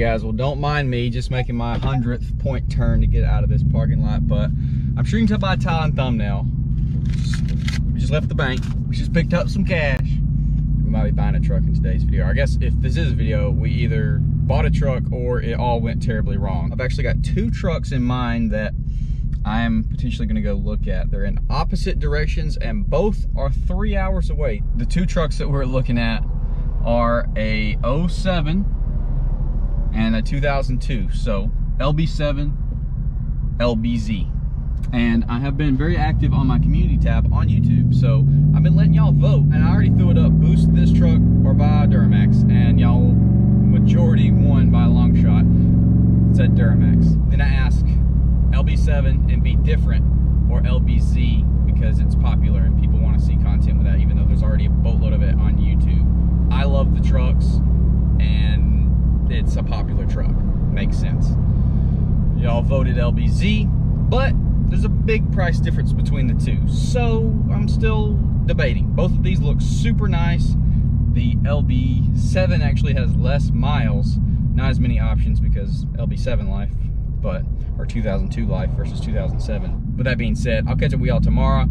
guys, well, don't mind me just making my 100th point turn to get out of this parking lot, but I'm sure you can tell by title and thumbnail. We just left the bank. We just picked up some cash. We might be buying a truck in today's video. I guess if this is a video, we either bought a truck or it all went terribly wrong. I've actually got two trucks in mind that I am potentially gonna go look at. They're in opposite directions and both are 3 hours away. The two trucks that we're looking at are a 07 and a 2002. So LB7, LBZ. And I have been very active on my community tab on YouTube. So I've been letting y'all vote, and I already threw it up, boost this truck or buy a Duramax, and y'all majority won by a long shot. It said Duramax. Then I asked LB7 and be different or LBZ because it's popular and people want to see content with that, even though there's already a boatload of it on YouTube. I love the trucks and it's a popular truck. Makes sense. Y'all voted LBZ, but there's a big price difference between the two. So I'm still debating. Both of these look super nice. The LB7 actually has less miles, not as many options because LB7 life, but or 2002 life versus 2007. With that being said, I'll catch up with y'all tomorrow.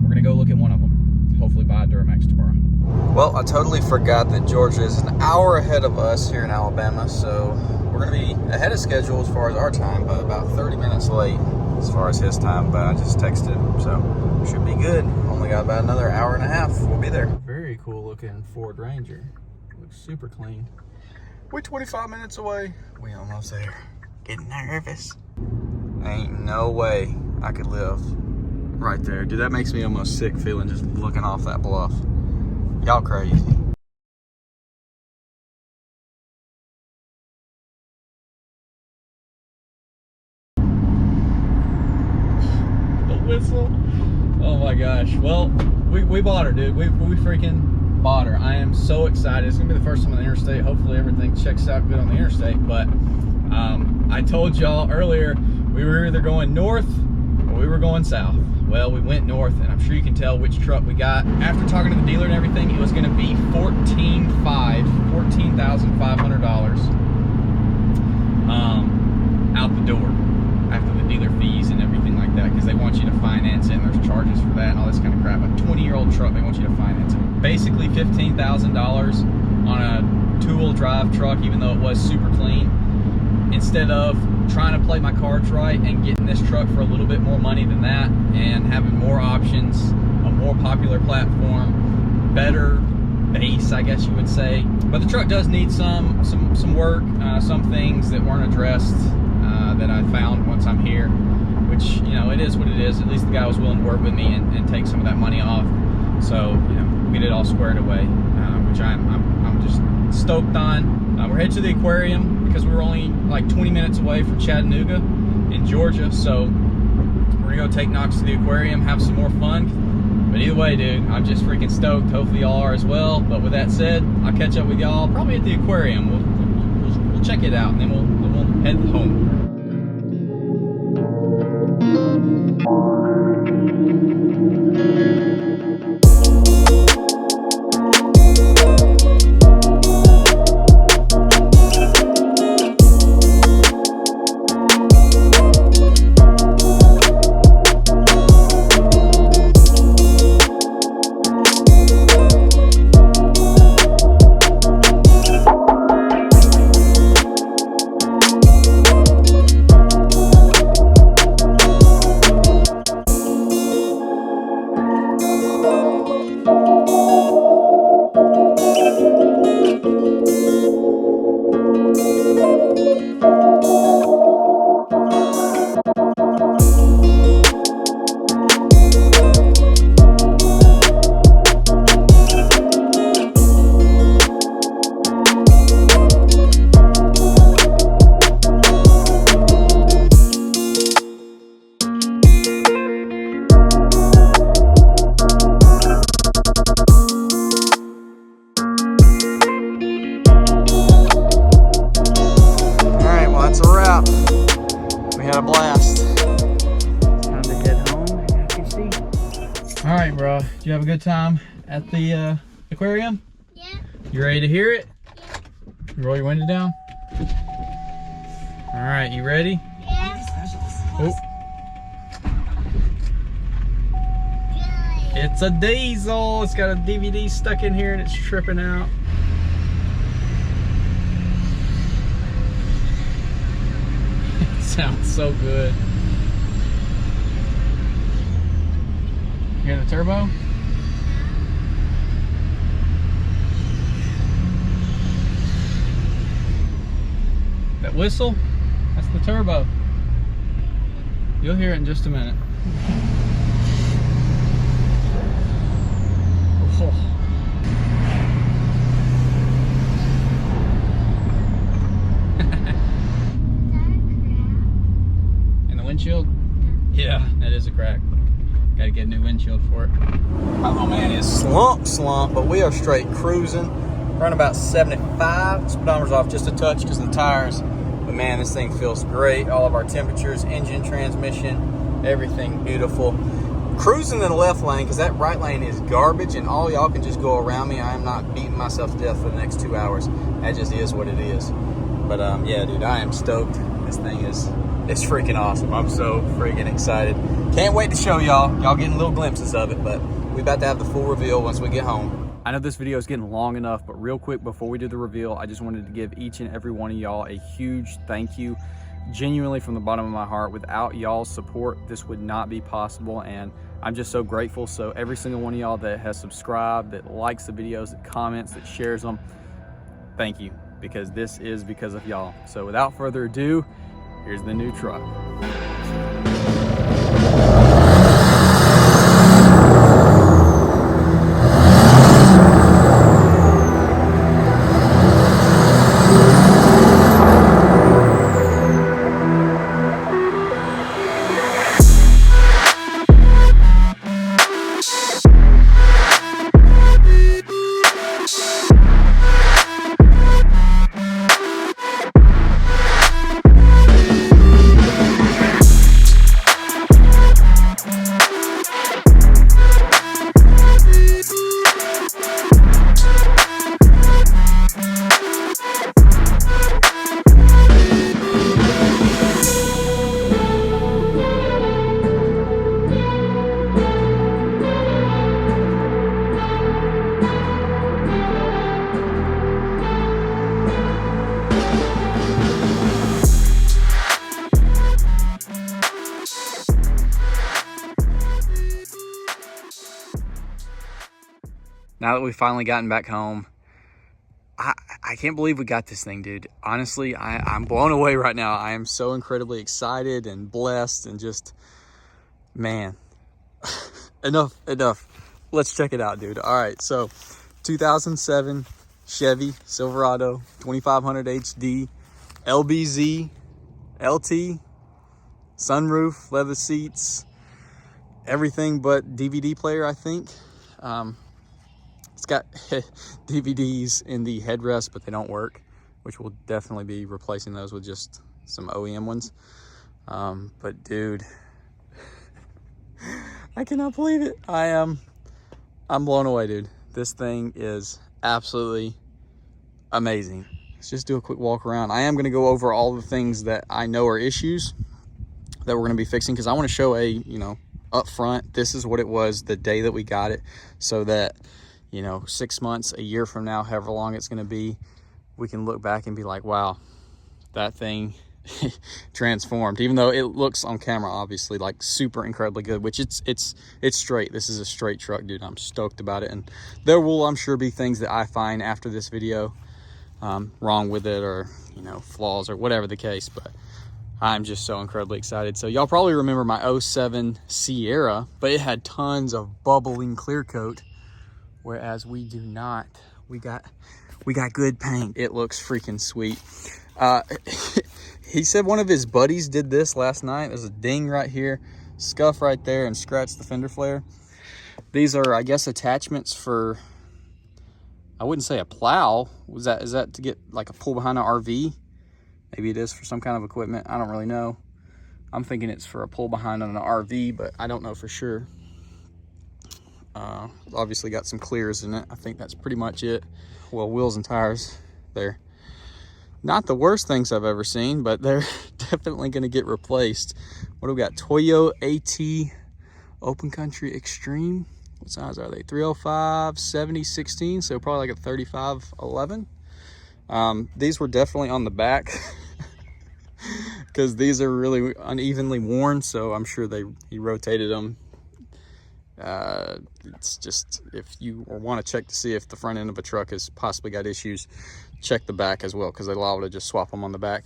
We're gonna go look at one of them. Hopefully buy a Duramax tomorrow. Well, I totally forgot that Georgia is an hour ahead of us here in Alabama, so we're gonna be ahead of schedule as far as our time, but about 30 minutes late as far as his time, but I just texted him, so should be good. Only got about another hour and a half. We'll be there. Very cool looking Ford Ranger. Looks super clean. We're 25 minutes away. We almost there. Getting nervous. Ain't no way I could live right there. Dude, that makes me almost sick feeling just looking off that bluff. Y'all crazy. The whistle. Oh my gosh. Well, we bought her, dude. We freaking bought her. I am so excited. It's gonna be the first time on the interstate. Hopefully everything checks out good on the interstate, but I told y'all earlier we were either going north or we were going south. Well, we went north, and I'm sure you can tell which truck we got. After talking to the dealer and everything, it was going to be $14,500 out the door after the dealer fees and everything like that, because they want you to finance it, and there's charges for that and all this kind of crap. A 20-year-old truck, they want you to finance it. Basically $15,000 on a two-wheel drive truck, even though it was super clean. Instead of trying to play my cards right and getting this truck for a little bit more money than that and having more options, a more popular platform, better base, I guess you would say. But the truck does need some work, some things that weren't addressed that I found once I'm here, which, you know, it is what it is. At least the guy was willing to work with me and take some of that money off. So, you know, we get it all squared away, which I'm just stoked on. We're headed to the aquarium because we were only like 20 minutes away from Chattanooga in Georgia. So we're gonna go take Knox to the aquarium, have some more fun. But either way, dude, I'm just freaking stoked. Hopefully y'all are as well. But with that said, I'll catch up with y'all probably at the aquarium. We'll check it out and then we'll head home. had a blast. It's time to head home, as you can see. All right, bro. Did you have a good time at the aquarium? Yeah. You ready to hear it? Yeah. You roll your window down. All right, you ready? Yeah. Oh. It's a diesel. It's got a DVD stuck in here and it's tripping out. It sounds so good. Hear the turbo? That whistle? That's the turbo. You'll hear it in just a minute. Oh. In the windshield? Yeah, that is a crack. Gotta get a new windshield for it. Oh man, it's slump, but we are straight cruising. Running about 75. Speedometer's off just a touch because of the tires. But man, this thing feels great. All of our temperatures, engine, transmission, everything beautiful. Cruising in the left lane because that right lane is garbage and all y'all can just go around me. I am not beating myself to death for the next 2 hours. That just is what it is. But yeah, dude, I am stoked. This thing it's freaking awesome. I'm so freaking excited. Can't wait to show y'all. Y'all getting little glimpses of it, but we about to have the full reveal once we get home. I know this video is getting long enough, but real quick before we do the reveal, I just wanted to give each and every one of y'all a huge thank you. Genuinely from the bottom of my heart. Without y'all's support, this would not be possible, and I'm just so grateful. So every single one of y'all that has subscribed, that likes the videos, that comments, that shares them, thank you, because this is because of y'all. So without further ado, here's the new truck. Now that we've finally gotten back home, I can't believe we got this thing, dude. Honestly, I'm blown away right now. I am so incredibly excited and blessed and just, man, enough. Let's check it out, dude. All right, so 2007 Chevy Silverado 2500 HD, Lbz, LT, sunroof, leather seats, everything but DVD player, I think. It's got DVDs in the headrest, but they don't work, which we'll definitely be replacing those with just some OEM ones. But dude, I cannot believe it. I'm blown away, dude. This thing is absolutely amazing. Let's just do a quick walk around. I am going to go over all the things that I know are issues that we're going to be fixing, because I want to show up front, this is what it was the day that we got it, so that 6 months, a year from now, however long it's going to be, we can look back and be like, wow, that thing transformed. Even though it looks on camera obviously like super incredibly good, which it's straight. This is a straight truck, dude. I'm stoked about it, and there will, I'm sure, be things that I find after this video wrong with it, or flaws, or whatever the case, but I'm just so incredibly excited. So y'all probably remember my 07 Sierra, but it had tons of bubbling clear coat, whereas we do not. We got good paint. It looks freaking sweet. He said one of his buddies did this last night. There's a ding right here, scuff right there, and scratched the fender flare. These are, I guess, attachments for, I wouldn't say a plow. Is that to get like a pull behind an RV? Maybe it is for some kind of equipment. I don't really know. I'm thinking it's for a pull behind on an RV, but I don't know for sure. Obviously got some clears in it. I think that's pretty much it. Well, wheels and tires there. Not the worst things I've ever seen, but they're definitely going to get replaced. What do we got? Toyo AT Open Country Extreme. What size are they? 305, 70, 16. So probably like a 35, 11. These were definitely on the back because these are really unevenly worn. So I'm sure he rotated them. It's just, if you want to check to see if the front end of a truck has possibly got issues, check the back as well, because they allow to just swap them on the back.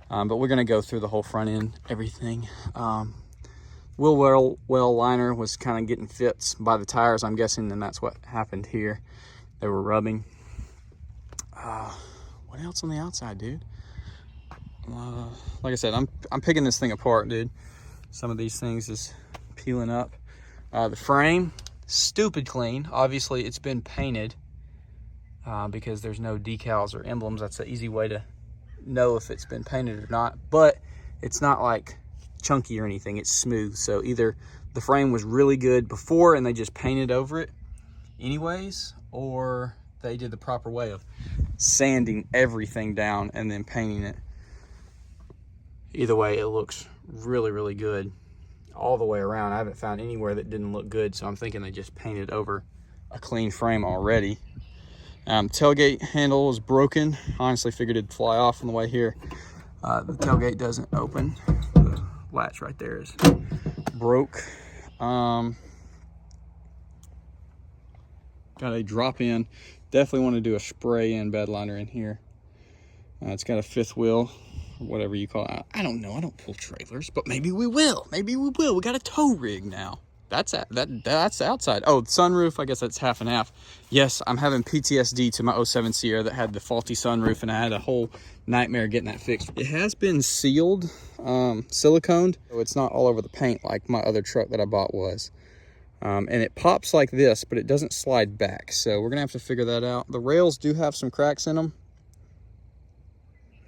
But we're going to go through the whole front end, everything. Wheel well liner was kind of getting fits by the tires, I'm guessing, and that's what happened here. They were rubbing. What else on the outside, dude? Like I said, I'm picking this thing apart, dude. Some of these things is peeling up. The frame, stupid clean. Obviously, it's been painted because there's no decals or emblems. That's the easy way to know if it's been painted or not. But it's not like chunky or anything. It's smooth. So either the frame was really good before and they just painted over it anyways, or they did the proper way of sanding everything down and then painting it. Either way, it looks really, really good all the way around. I haven't found anywhere that didn't look good, so I'm thinking they just painted over a clean frame already. Tailgate handle was broken. Honestly figured it'd fly off on the way here. The tailgate doesn't open. The latch right there is broke. Got a drop in. Definitely want to do a spray in bed liner in here. It's got a fifth wheel, or whatever you call it. I don't know. I don't pull trailers, but maybe we will. Maybe we will. We got a tow rig now. That's outside. Oh, the sunroof, I guess that's half and half. Yes, I'm having PTSD to my 07 Sierra that had the faulty sunroof, and I had a whole nightmare getting that fixed. It has been sealed, siliconed, so it's not all over the paint like my other truck that I bought was. And it pops like this, but it doesn't slide back. So we're gonna have to figure that out. The rails do have some cracks in them.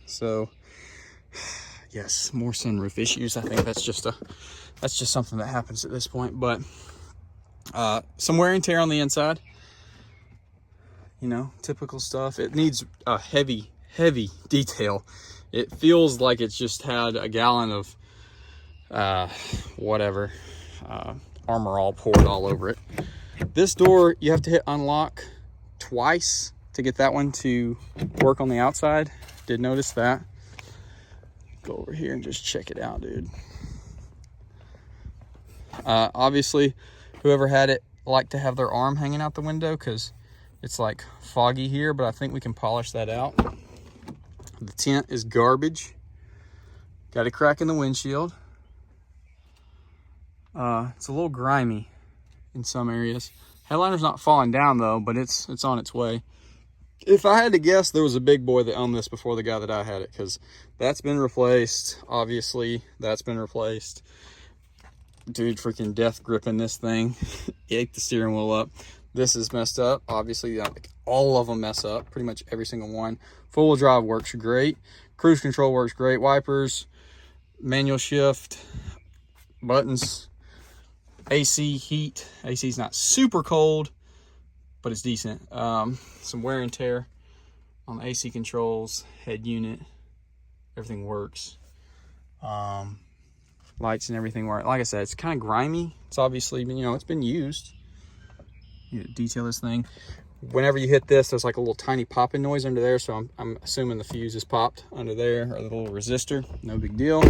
So yes, more sunroof issues. I think that's just something that happens at this point. But some wear and tear on the inside. You know, typical stuff. It needs a heavy detail. It feels like it's just had a gallon of whatever Armor All poured all over it. This door, you have to hit unlock twice to get that one to work on the outside. Did notice that. Go over here and just check it out, dude. Obviously, whoever had it liked to have their arm hanging out the window because it's like foggy here, but I think we can polish that out. The tint is garbage. Got a crack in the windshield. It's a little grimy in some areas. Headliner's not falling down though, but it's on its way. If I had to guess, there was a big boy that owned this before the guy that I had it, because that's been replaced. Obviously, that's been replaced. Dude, freaking death gripping this thing. Ate the steering wheel up. This is messed up. Obviously, all of them mess up. Pretty much every single one. Four-wheel drive works great. Cruise control works great. Wipers, manual shift, buttons. AC heat. AC's not super cold, but it's decent. Some wear and tear on the AC controls, head unit. Everything works. Lights and everything work. Like I said, it's kind of grimy. It's obviously, you know, it's been used. You detail this thing. Whenever you hit this, there's like a little tiny popping noise under there, so I'm assuming the fuse is popped under there, or the little resistor. No big deal.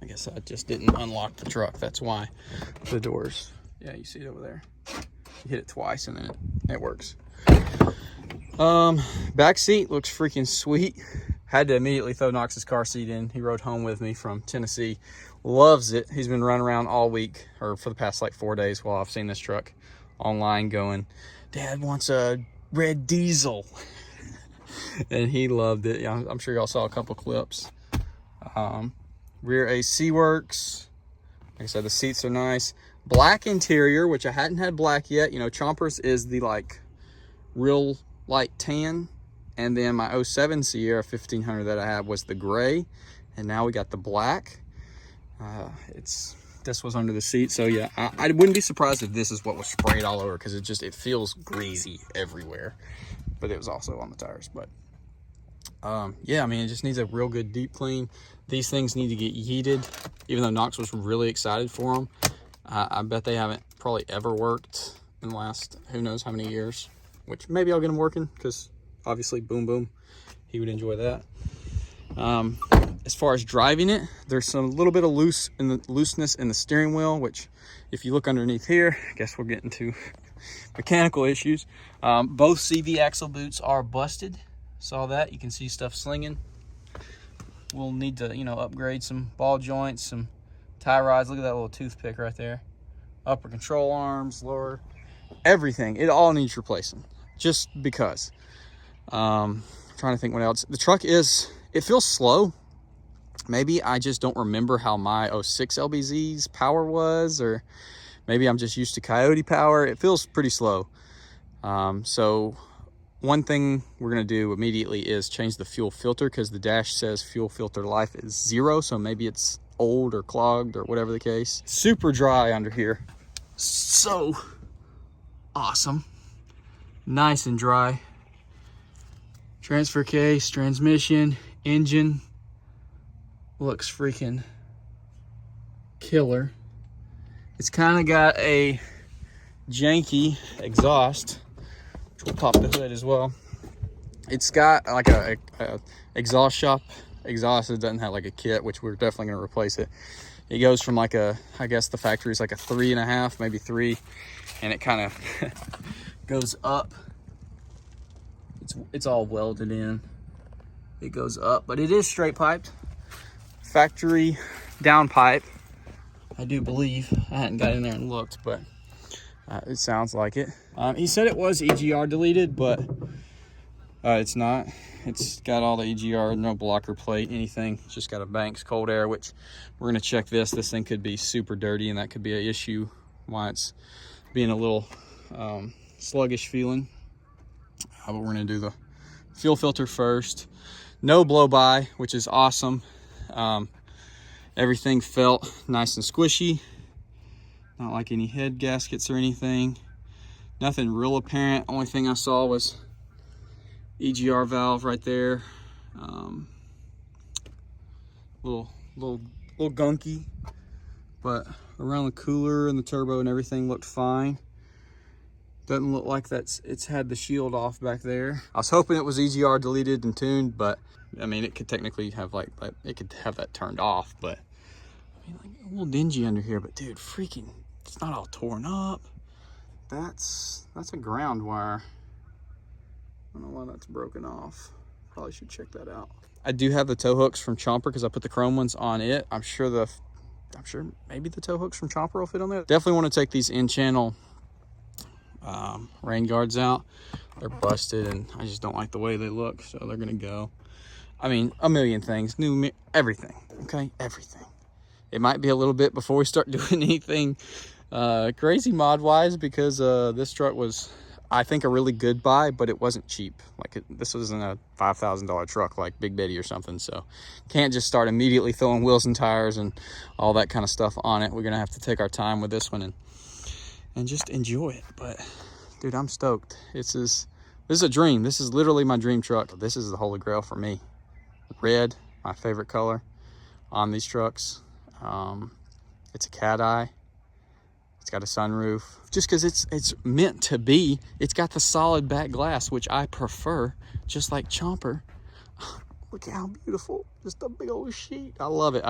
I guess I just didn't unlock the truck. That's why the doors. Yeah, you see it over there. You hit it twice and then it works. Back seat looks freaking sweet. Had to immediately throw Knox's car seat in. He rode home with me from Tennessee. Loves it. He's been running around all week, or for the past like 4 days while I've seen this truck online going, Dad wants a red diesel. And he loved it. Yeah, I'm sure y'all saw a couple clips. Rear AC works. Like I said, the seats are nice. Black interior, which I hadn't had black yet. You know, Chompers is the like real light tan. And then my 07 Sierra 1500 that I had was the gray. And now we got the black. This was under the seat. So yeah, I wouldn't be surprised if this is what was sprayed all over, because it feels greasy everywhere. But it was also on the tires. But yeah, I mean, it just needs a real good deep clean. These things need to get yeeted, even though Knox was really excited for them. I bet they haven't probably ever worked in the last who knows how many years, which maybe I'll get them working because obviously Boom Boom, he would enjoy that. As far as driving it, there's some little bit of looseness in the steering wheel, which if you look underneath here, I guess we're getting to mechanical issues. Both CV axle boots are busted. Saw that. You can see stuff slinging. We'll need to, you know, upgrade some ball joints, some tie rods. Look at that little toothpick right there. Upper control arms, lower, everything. It all needs replacing just because. Trying to think what else. The truck it feels slow. Maybe I just don't remember how my 06 LBZ's power was, or maybe I'm just used to Coyote power. It feels pretty slow. So one thing we're gonna do immediately is change the fuel filter, because the dash says fuel filter life is 0. So maybe it's old or clogged or whatever the case. Super dry under here. So awesome. Nice and dry. Transfer case, transmission, engine. Looks freaking killer. It's kind of got a janky exhaust, which will pop the hood as well. It's got like a exhaust shop exhaust. It doesn't have like a kit, which we're definitely going to replace it. It goes from like I guess the factory is like a 3.5, maybe 3, and it kind of goes up. It's all welded in. It goes up, but it is straight piped. Factory down pipe, I do believe. I hadn't got in there and looked, but it sounds like it. He said it was EGR deleted, but it's not. It's got all the EGR, no blocker plate, anything. It's just got a Banks cold air, which we're gonna check this. This thing could be super dirty, and that could be an issue why it's being a little sluggish feeling. But we're gonna do the fuel filter first. No blow by, which is awesome. Everything felt nice and squishy, not like any head gaskets or anything. Nothing real apparent. Only thing I saw was EGR valve right there. Little gunky, but around the cooler and the turbo and everything looked fine. Doesn't look like it's had the shield off back there. I was hoping it was EGR deleted and tuned, but I mean, it could technically have it could have that turned off, but I mean, like a little dingy under here. But dude, freaking, it's not all torn up. That's a ground wire. I don't know why that's broken off. Probably should check that out. I do have the tow hooks from Chomper because I put the chrome ones on it. I'm sure maybe the tow hooks from Chomper will fit on there. Definitely want to take these in-channel rain guards out. They're busted and I just don't like the way they look, so they're gonna go. I mean, a million things, everything, okay, everything. It might be a little bit before we start doing anything crazy mod wise, because this truck was, I think, a really good buy, but it wasn't cheap. Like this wasn't a $5,000 truck like Big Betty or something, so can't just start immediately throwing wheels and tires and all that kind of stuff on it. We're gonna have to take our time with this one and just enjoy it. But dude, I'm stoked. This is a dream. This is literally my dream truck. This is the Holy Grail for me. Red, my favorite color on these trucks. It's a cat eye. It's got a sunroof. Just because it's meant to be. It's got the solid back glass, which I prefer, just like Chomper. Look at how beautiful. Just a big old sheet. I love it.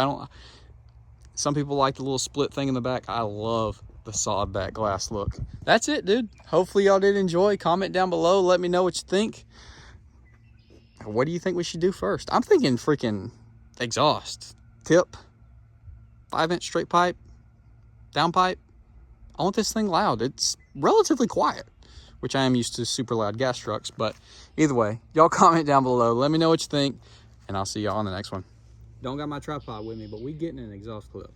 Some people like the little split thing in the back. I love the solid back glass look. That's it, dude. Hopefully y'all did enjoy. Comment down below. Let me know what you think. What do you think we should do first? I'm thinking freaking exhaust. Tip. 5-inch straight pipe. Down pipe. I want this thing loud. It's relatively quiet, which I am used to super loud gas trucks. But either way, y'all comment down below. Let me know what you think. And I'll see y'all on the next one. Don't got my tripod with me, but we getting an exhaust clip.